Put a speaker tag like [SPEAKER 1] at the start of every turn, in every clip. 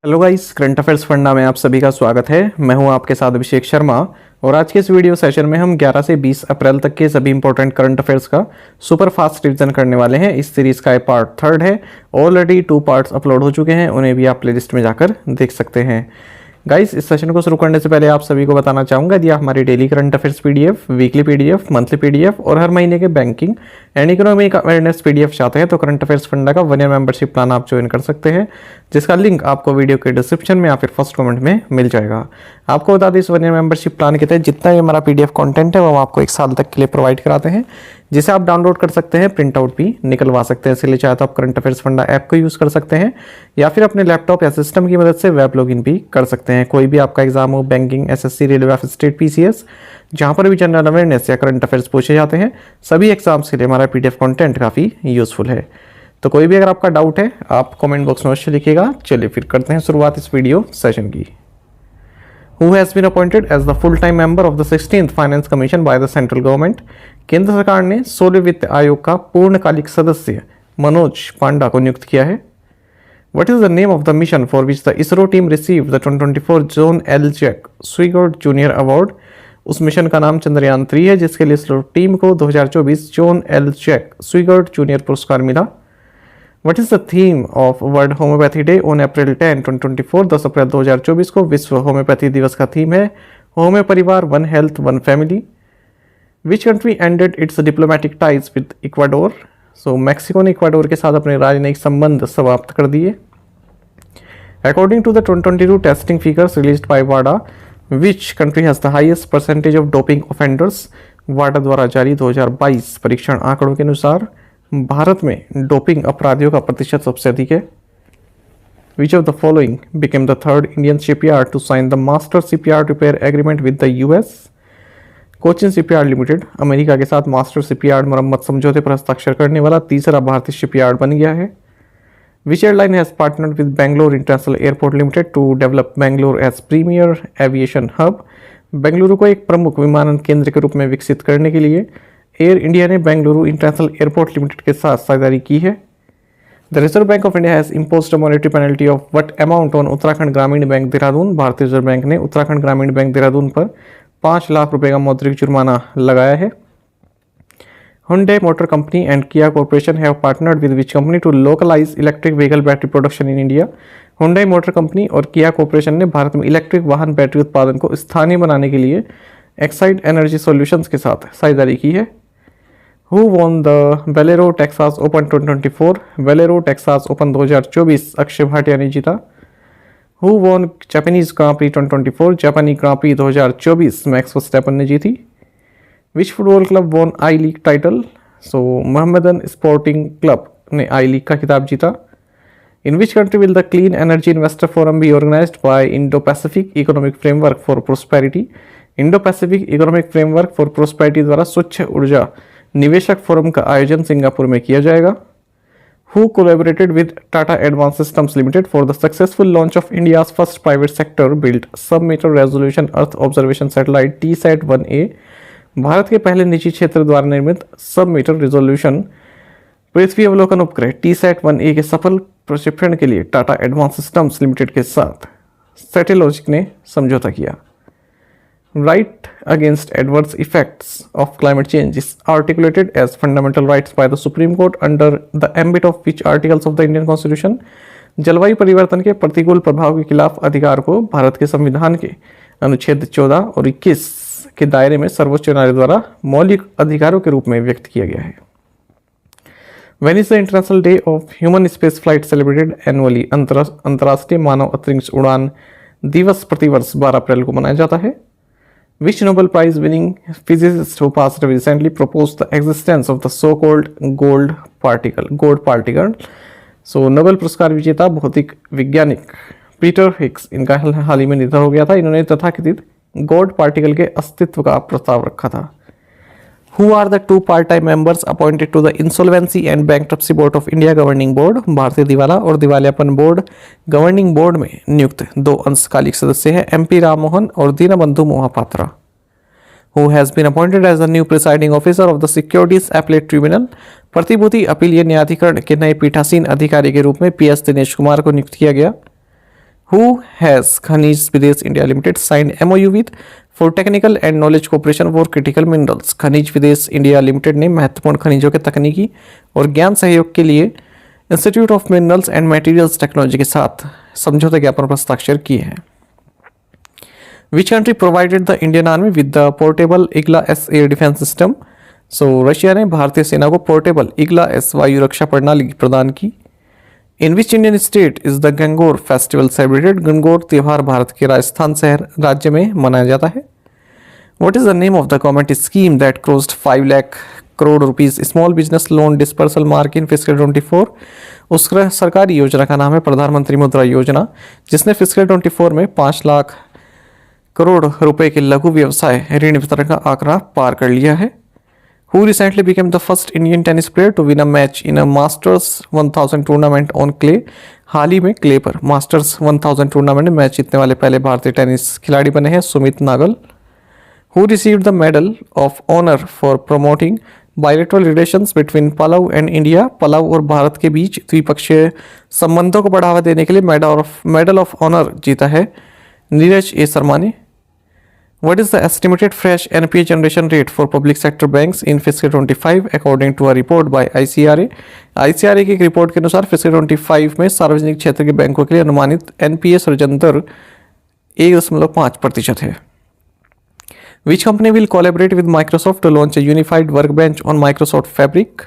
[SPEAKER 1] Hello guys, current affairs funda में आप सभी का स्वागत है। मैं हूं आपके साथ अभिषेक शर्मा और आज के इस वीडियो सेशन में हम 11 से 20 अप्रैल तक के सभी इंपॉर्टेंट करंट अफेयर्स का सुपर फास्ट रिवीजन करने वाले हैं। इस सीरीज का ये पार्ट थर्ड है। ऑलरेडी 2 पार्ट्स अपलोड हो चुके हैं, उन्हें भी आप प्लेलिस्ट में जाकर देख सकते हैं। गाइस, इस सेशन को शुरू करने से पहले आप सभी को बताना चाहूँगा, यदि आप हमारी daily current affairs PDF, weekly PDF, monthly PDF और हर महीने के banking and economic awareness PDF चाहते हैं तो करंट अफेयर्स फंडा का 1 ईयर मेंबरशिप प्लान आप ज्वाइन कर सकते हैं, जिसका लिंक आपको वीडियो के डिस्क्रिप्शन में या फिर फर्स्ट कमेंट में मिल जाएगा। आपको बता दें, इस 1 ईयर मेंबरशिप प्लान के तहत जितना भी हमारा पीडीएफ कंटेंट है वो हम आपको 1 साल तक के लिए प्रोवाइड कराते हैं, जिसे आप डाउनलोड कर सकते हैं, प्रिंट आउट भी निकलवा सकते हैं। इसलिए चाहे तो आप करंट अफेयर्स फंडा ऐप को यूज़ कर सकते हैं या फिर अपने लैपटॉप या सिस्टम की मदद से वेब लॉगिन भी कर सकते हैं। कोई भी आपका एग्जाम हो, banking, SSC, railway, state PCS, जहां पर भी जनरल अवेयरनेस या करंट अफेयर्स पूछे जाते हैं, सभी एग्जाम्स के लिए हमारा पीडीएफ कंटेंट काफ़ी यूजफुल है। तो कोई भी अगर आपका डाउट है आप कमेंट बॉक्स में अवश्य लिखिएगा। चलिए फिर करते हैं शुरुआत इस वीडियो सेशन की। Who has been appointed as the full-time member of the 16th Finance Commission by the central government? केंद्र सरकार ने 16वें वित्त आयोग का पूर्णकालिक सदस्य मनोज पांडा को नियुक्त किया है। What is the name of the mission for which the ISRO team received the 2024 John L. Jack Swigert Jr. Award? उस मिशन का नाम चंद्रयान 3 है, जिसके लिए इसरो टीम को 2024 जॉन एल जैक स्विगर्ट जूनियर पुरस्कार मिला। What is the theme of World Homeopathy Day on April 10, 2024? 10 अप्रैल 2024 को विश्व होम्योपैथी दिवस का थीम है होम्यो परिवार, one health, one family. Which country ended its diplomatic ties with Ecuador? So Mexico ने Ecuador के साथ अपने राजनयिक संबंध समाप्त कर दिए। According to the 2022 testing figures released by WADA, which country has the highest percentage of doping offenders? WADA द्वारा जारी 2022 परीक्षण आंकड़ों के अनुसार भारत में डोपिंग अपराधियों का प्रतिशत सबसे अधिक है। Which of the following became the third Indian shipyard to sign the master shipyard repair agreement with the US? Cochin shipyard limited America के साथ मास्टर शिपयार्ड मरम्मत समझौते पर हस्ताक्षर करने वाला तीसरा भारतीय शिपयार्ड बन गया है। Which airline has partnered with Bangalore International Airport Limited to develop Bangalore as premier aviation hub? Bengaluru को एक प्रमुख विमानन केंद्र के रूप में विकसित करने के लिए एयर इंडिया ने बेंगलुरु इंटरनेशनल एयरपोर्ट लिमिटेड के साथ साझेदारी की है। The reserve bank of India has imposed a monetary penalty of what amount on Uttarakhand ग्रामीण बैंक देहरादून? भारतीय रिजर्व बैंक ने उत्तराखंड ग्रामीण बैंक देहरादून पर 5 लाख रुपए का मौद्रिक जुर्माना लगाया है। Hyundai Motor Company and Kia Corporation have partnered with which company to localize electric vehicle battery production in India? Hyundai Motor Company और Kia Corporation ने भारत में इलेक्ट्रिक वाहन बैटरी उत्पादन को स्थानीय बनाने के लिए एक्साइड एनर्जी सॉल्यूशंस के साथ साझेदारी की है। Who won the Valero Texas Open 2024? Valero Texas Open 2024 Akshay Bhatia ने जीता। Who won Japanese Grand Prix 2024? जापानी ग्रां प्री 2024 मैक्स वर्स्टैपन ने जीती। Which football club won I League title? So Mohammedan sporting club ने I League का खिताब जीता। In which country will the Clean Energy Investor Forum be organized by Indo-Pacific Economic Framework for Prosperity? Indo-Pacific Economic Framework for Prosperity द्वारा स्वच्छ ऊर्जा निवेशक forum का आयोजन सिंगापुर में किया जाएगा। Who collaborated with Tata Advanced Systems Limited for the successful launch of India's first private sector built sub-meter resolution Earth observation satellite TSAT-1A? Bharat के पहले निजी क्षेत्र द्वारा निर्मित सब-मीटर रिजोल्यूशन पृथ्वी अवलोकन उपग्रह TSAT-1A के सफल प्रक्षेपण के लिए टाटा एडवांस सिस्टम्स लिमिटेड के साथ सैटेलॉजिक ने समझौता किया। Right against adverse effects of climate change is articulated as fundamental rights by the Supreme Court under the ambit of which articles of the Indian Constitution? जलवायु परिवर्तन के प्रतिकूल प्रभाव के खिलाफ अधिकार को भारत के संविधान के अनुच्छेद 14 और 21 के दायरे में सर्वोच्च न्यायालय द्वारा मौलिक अधिकारों के रूप में व्यक्त किया गया है। When is the International Day of Human Space Flight celebrated annually? अंतर्राष्ट्रीय मानव अंतरिक्ष उड़ान दिवस प्रतिवर्ष 12 अप्रैल को मनाया जाता है। Which Nobel Prize winning physicist who passed away recently proposed the existence of the so-called gold particle? So Nobel पुरस्कार विजेता भौतिक वैज्ञानिक पीटर हिग्स, इनका हाल ही में निधन हो गया था। इन्होंने तथाकथित गोल्ड पार्टिकल के अस्तित्व का प्रस्ताव रखा था। Who are the 2 part-time members appointed to the Insolvency and Bankruptcy Board of India Governing Board? भारतीय दिवाला और दिवालियापन बोर्ड गवर्निंग बोर्ड में नियुक्त 2 अंशकालिक सदस्य हैं, MP राम मोहन और Deenbandhu Mohapatra. Who has been appointed as the new presiding officer of the Securities Appellate Tribunal? प्रतिभूति अपीलीय न्यायाधिकरण के नए पीठासीन अधिकारी के रूप में PS दिनेश कुमार को नियुक्त किया गया। हु हैज़ खनिज विदेश India limited signed MOU with for technical and knowledge cooperation for critical minerals. खनिज विदेश इंडिया लिमिटेड ने महत्वपूर्ण खनिजों के तकनीकी और ज्ञान सहयोग के लिए institute of minerals and materials technology के साथ समझौता ज्ञापन पर हस्ताक्षर किए हैं। Which country provided the Indian army with the portable Igla S air defence system. So Russia ने भारतीय सेना को पोर्टेबल इग्ला एस वायु रक्षा प्रणाली प्रदान की। In which Indian state is the Gangaur festival celebrated. Gangaur त्यौहार भारत के राजस्थान शहर राज्य में मनाया जाता है। What is the name of the government scheme that crossed 5 lakh crore rupees small business loan dispersal mark in fiscal 24। उस सरकारी योजना का नाम है प्रधानमंत्री मुद्रा योजना, जिसने फिस्कल 24 में 5 लाख करोड़ रुपए के लघु व्यवसाय ऋण वितरण का आंकड़ा पार कर लिया है। Who recently became the first Indian tennis player to win a match in a Masters 1000 tournament on clay। हाल ही में क्ले पर मास्टर्स 1000 टूर्नामेंट में मैच जीतने वाले पहले भारतीय टेनिस खिलाड़ी बने हैं Sumit Nagal. Who received the Medal of Honor for promoting bilateral relations between Palau and India। Palau और भारत के बीच द्विपक्षीय संबंधों को बढ़ावा देने के लिए मेडल ऑफ ऑनर जीता है नीरज ए शर्मा ने। What is the estimated fresh NPA generation rate for public sector banks in fiscal 25 according to a report by ICRA। ICRA की एक रिपोर्ट के अनुसार फिस्कल 25 में सार्वजनिक क्षेत्र के बैंकों के लिए अनुमानित NPA सृजन दर 1.5% है। Which company will collaborate with Microsoft to launch a unified workbench on Microsoft Fabric।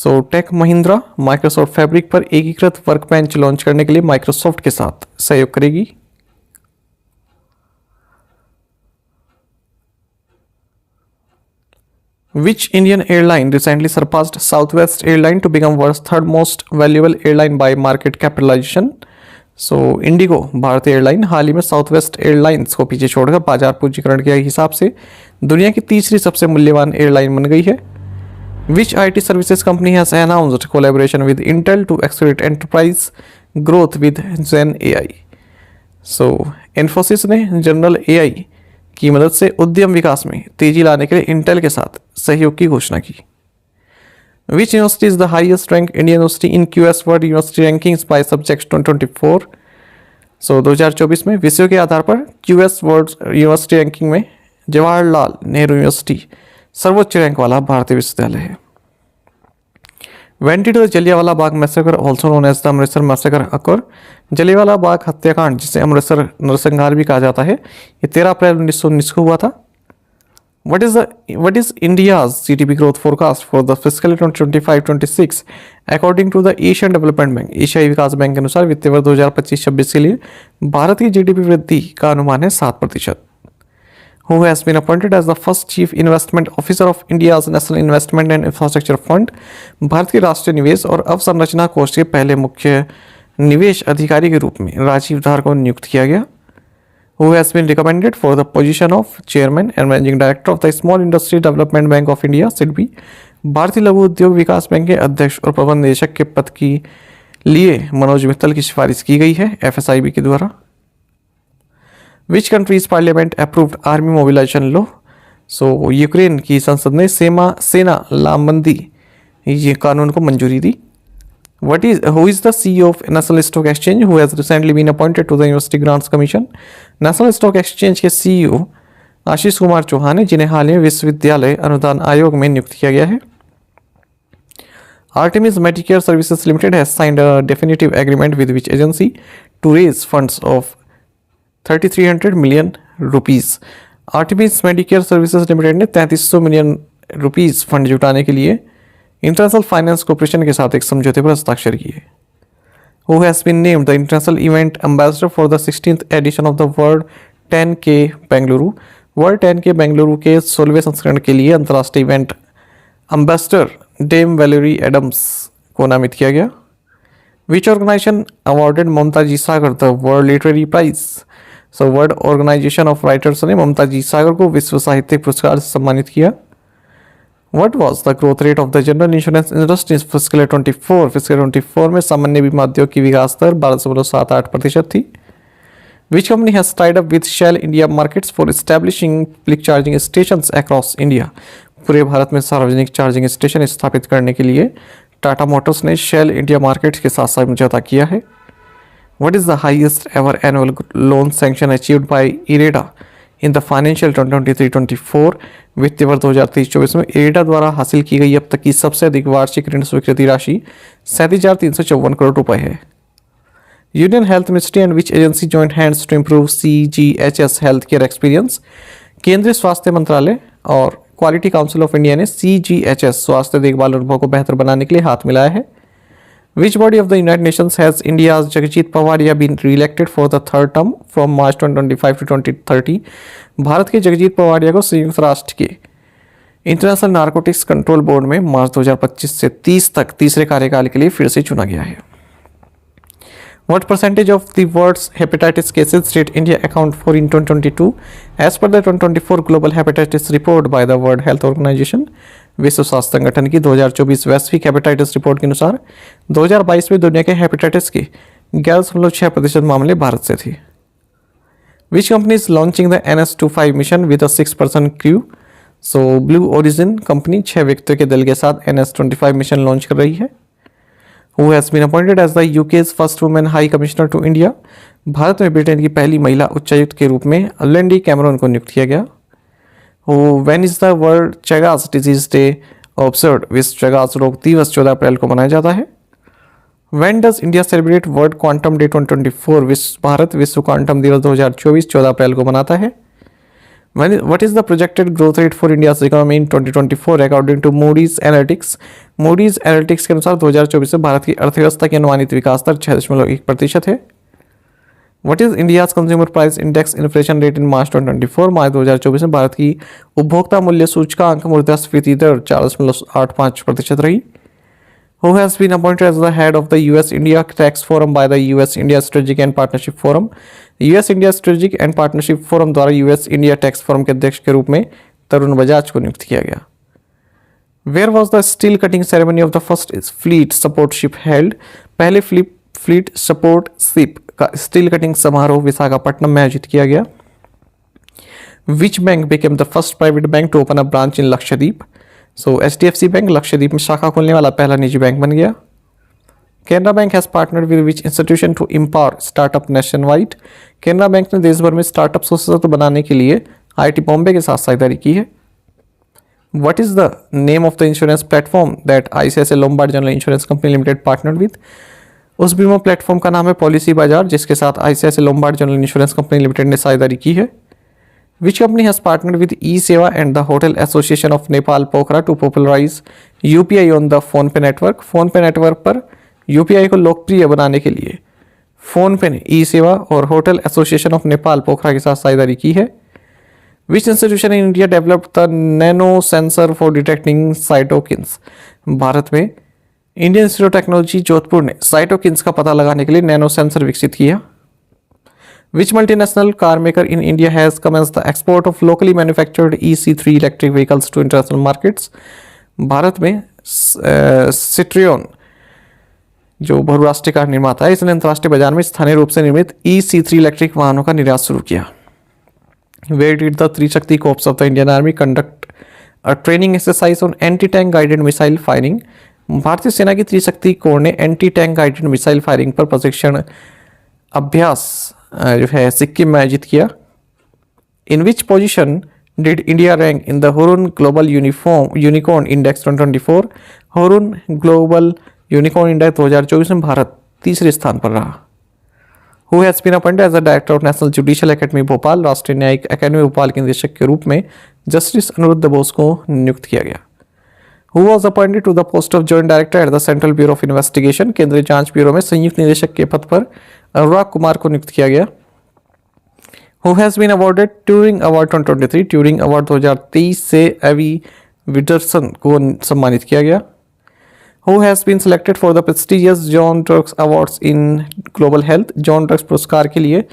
[SPEAKER 1] So Tech Mahindra Microsoft Fabric पर एकीकृत वर्कबेंच लॉन्च करने के लिए माइक्रोसॉफ्ट के साथ सहयोग करेगी। Which Indian airline recently surpassed Southwest Airline to become world's third most valuable airline by market capitalization। So Indigo भारतीय एयरलाइन हाल ही में साउथवेस्ट एयरलाइंस को पीछे छोड़कर बाजार पूंजीकरण के हिसाब से दुनिया की तीसरी सबसे मूल्यवान एयरलाइन बन गई है। Which IT services company has announced collaboration with Intel to accelerate enterprise growth with Gen AI। So Infosys ने जनरल AI की मदद से उद्यम विकास में तेजी लाने के लिए इंटेल के साथ सहयोग की घोषणा की। Which university is the highest rank Indian university in QS world university rankings by subject 2024। सो 2024 में विषयों के आधार पर QS वर्ल्ड यूनिवर्सिटी रैंकिंग में जवाहरलाल नेहरू यूनिवर्सिटी सर्वोच्च रैंक वाला भारतीय विश्वविद्यालय है। When did the Jallianwala Bagh massacre also known as the Amritsar massacre occur। Jallianwala Bagh हत्याकांड जिसे अमृतसर नरसंहार भी कहा जाता है ये 13 अप्रैल 1919 को हुआ था। What is India's GDP growth forecast for the fiscal 2025-26 according to the Asian Development Bank। एशियाई विकास बैंक के अनुसार वित्तीय वर्ष 2025-26 के लिए भारत की GDP वृद्धि का अनुमान है 7%। Who has been appointed as the first chief investment officer of India's National Investment and Infrastructure Fund। Bharat के राष्ट्रीय निवेश और अवसंरचना कोष के पहले मुख्य निवेश अधिकारी के रूप में राजीव धार को नियुक्त किया गया। Who has been recommended for the position of chairman and managing director of the Small Industry Development Bank of India SIDBI। भारतीय लघु उद्योग विकास बैंक के अध्यक्ष और प्रबंध निदेशक के पद के लिए मनोज मित्तल की सिफारिश की गई है FSIB के द्वारा। Which countries parliament approved army mobilisation law. So Ukraine की संसद ने सेना लामबंदी ये कानून को मंजूरी दी। Who is the CEO of national stock exchange who has recently been appointed to the university grants commission. National stock exchange के CEO आशीष कुमार चौहान है जिन्हें हाल ही में विश्वविद्यालय अनुदान आयोग में नियुक्त किया गया है। Artemis Medicare Services Limited has signed a definitive agreement with which agency to raise funds of 3300 million rupees. Artemis Medicare services limited ने 3300 मिलियन रुपीज़ फंड जुटाने के लिए इंटरनेशनल फाइनेंस कॉर्पोरेशन के साथ एक समझौते पर हस्ताक्षर किए। Who has been named the international event ambassador for the 16th edition of the World 10K Bengaluru. World 10K Bengaluru के 16वें संस्करण के लिए अंतर्राष्ट्रीय event ambassador Dame Valerie Adams को नामित किया गया। Which organization awarded Mamata ji Sagar the World Literary Prize. So World Organization of Writers ने ममता जी सागर को विश्व साहित्यिक पुरस्कार से सम्मानित किया। What was the growth rate of the general insurance industry in fiscal 24। Fiscal 24 में सामान्य बीमा उद्योग की विकास दर 12.78% थी। Which company has tied up with Shell India Markets for establishing public charging stations across India। पूरे भारत में सार्वजनिक चार्जिंग स्टेशन स्थापित करने के लिए टाटा मोटर्स ने शेल इंडिया मार्केट्स के साथ समझौता किया है। What is the highest ever annual loan sanction achieved by IREDA in the financial 2023-24 वित्तीय वर्ष 2023-24 में इरेडा द्वारा हासिल की गई अब तक की सबसे अधिक वार्षिक ऋण स्वीकृति राशि 37,354 करोड़ रुपए है। Union Health Ministry and which agency joint hands to improve CGHS health care experience. केंद्रीय स्वास्थ्य मंत्रालय और क्वालिटी काउंसिल ऑफ इंडिया ने CGHS स्वास्थ्य देखभाल अनुभव को बेहतर बनाने के लिए हाथ मिलाया है। Which body of the United Nations has India's Jagjit Pavadia been re-elected for the third term from March 2025 to 2030? Bharat के जगजीत पवाडिया को संयुक्त राष्ट्र के इंटरनेशनल नारकोटिक्स कंट्रोल बोर्ड में मार्च 2025 से 30 तक तीसरे कार्यकाल के लिए फिर से चुना गया है। What percentage of the world's hepatitis cases did India account for in 2022? As per the 2024 Global Hepatitis Report by the World Health Organization, विश्व स्वास्थ्य संगठन की 2024 वैश्विक हेपेटाइटिस रिपोर्ट के अनुसार 2022 में दुनिया के हेपेटाइटिस के 11.6% मामले भारत से थे। Which company is launching the NS25 mission with a 6-person crew? So Blue Origin company 6 व्यक्तियों के दल के साथ NS25 मिशन लॉन्च कर रही है। Who has been appointed as the UK's first woman High Commissioner to India? Bharat में Britain की पहली महिला उच्चायुक्त के रूप में लेंडी कैमरन को नियुक्त किया गया। When is the World Chagas Disease Day observed? विश्व चगास रोग दिवस 14 अप्रैल को मनाया जाता है। When does India celebrate World Quantum Day 2024? Bharat विश्व क्वांटम दिवस 2024 14 अप्रैल को मनाता है। What is the projected growth rate for India's economy in 2024 according to Moody's Analytics? Moody's Analytics के अनुसार 2024 में भारत की अर्थव्यवस्था की अनुमानित विकास दर 6.1% है। What is India's consumer price index inflation rate in March 2024? मार्च 2024 में भारत की उपभोक्ता मूल्य सूचकांक मुद्रास्फीति दर 4.85% रही। Who has been appointed as the head of the US-India Tax Forum by the US-India Strategic and Partnership Forum? US-India Strategic and Partnership Forum द्वारा US-India Tax Forum के अध्यक्ष के रूप में तरुण बजाज को नियुक्त किया गया। Where was the steel cutting ceremony of the first fleet support ship held? पहले fleet support ship का स्टील कटिंग समारोह विशाखापट्टनम में आयोजित किया गया। Which bank became the first private bank to open a branch in Lakshadweep? So HDFC bank Lakshadweep में शाखा खोलने वाला पहला निजी बैंक बन गया। Canara bank has partnered with which institution to empower startup nationwide. Canara bank ने देश भर में स्टार्टअप को सशक्त बनाने के लिए IIT बॉम्बे के साथ साझेदारी की है। What is the name of the insurance platform that ICICI Lombard General Insurance Company Limited partnered with? उस बीमा प्लेटफॉर्म का नाम है पॉलिसी बाजार, जिसके साथ ICICI Lombard General Insurance Company Limited ने साझेदारी की है। Which company has partnered with eSeva and the Hotel Association of Nepal Pokhara to popularize UPI on the PhonePe network? PhonePe network पर UPI को लोकप्रिय बनाने के लिए PhonePe ने eSeva और होटल एसोसिएशन ऑफ नेपाल पोखरा के साथ साझेदारी की है। Which institution in India developed the nano sensor for detecting cytokines? Bharat में Indian institute of technology Jodhpur ने साइटोकिन्स का पता लगाने के लिए नैनो सेंसर विकसित किया। Which multinational car maker in India has commenced the export of locally manufactured EC3 electric vehicles to international markets? Bharat में सिट्रियन जो बहुराष्ट्रीय कार निर्माता है, इसने अंतर्राष्ट्रीय बाजार में स्थानीय रूप से निर्मित EC3 इलेक्ट्रिक वाहनों का निर्यात शुरू किया। Where did the Trishakti Corps of the Indian Army conduct a training exercise on anti-tank guided missile firing? भारतीय सेना की त्रिशक्ति कोर ने anti tank guided missile firing पर प्रशिक्षण अभ्यास जो है सिक्किम में आयोजित किया। In which position did India rank in the Hurun global unicorn index 2024? Hurun global unicorn index 2024 में भारत तीसरे स्थान पर रहा। Who has been appointed as the director of national judicial academy Bhopal? राष्ट्रीय न्यायिक अकादमी भोपाल के निदेशक के रूप में जस्टिस अनुरुद्ध बोस को नियुक्त किया गया। Who was appointed to the post of joint director at the Central Bureau of Investigation? केंद्रीय जांच ब्यूरो में संयुक्त निदेशक के पद पर अनुराग कुमार को नियुक्त किया गया। Who has been awarded Turing Award 2023? Turing award 2023 से एवी विडरसन को सम्मानित किया गया। Who has been selected for the prestigious John Drux Awards in Global Health? John drugs पुरस्कार के लिए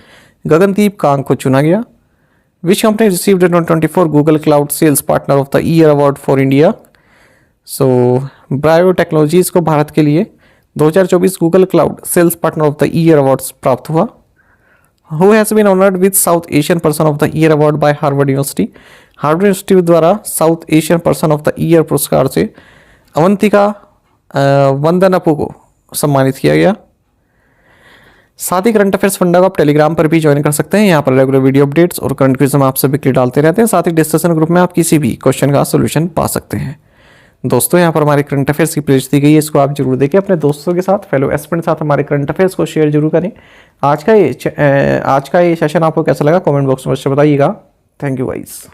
[SPEAKER 1] गगनदीप कांग को चुना गया। Which company received the 2024 Google Cloud Sales Partner of the Year Award for India? So Brio technologies को भारत के लिए 2024 Google cloud sales partner of the year awards प्राप्त हुआ। Who has been honoured with South Asian person of the year award by Harvard university? Harvard university द्वारा South Asian person of the year पुरस्कार से अवंतिका वंदनपु को सम्मानित किया गया। साथ ही करंट अफेयर्स फंडा को आप टेलीग्राम पर भी ज्वाइन कर सकते हैं। यहाँ पर रेगुलर वीडियो अपडेट्स और करंट क्विज हम आप सभी के लिए डालते रहते हैं। साथ ही डिस्कशन ग्रुप में आप किसी भी क्वेश्चन का सोल्यूशन पा सकते हैं। दोस्तों, यहाँ पर हमारे करंट अफेयर्स की प्लेलिस्ट दी गई है, इसको आप जरूर देखें। अपने दोस्तों के साथ, फेलो एस्पिरेंट के साथ हमारे करंट अफेयर्स को शेयर जरूर करें। आज का ये सेशन आपको कैसा लगा कमेंट बॉक्स में बताइएगा। Thank you guys.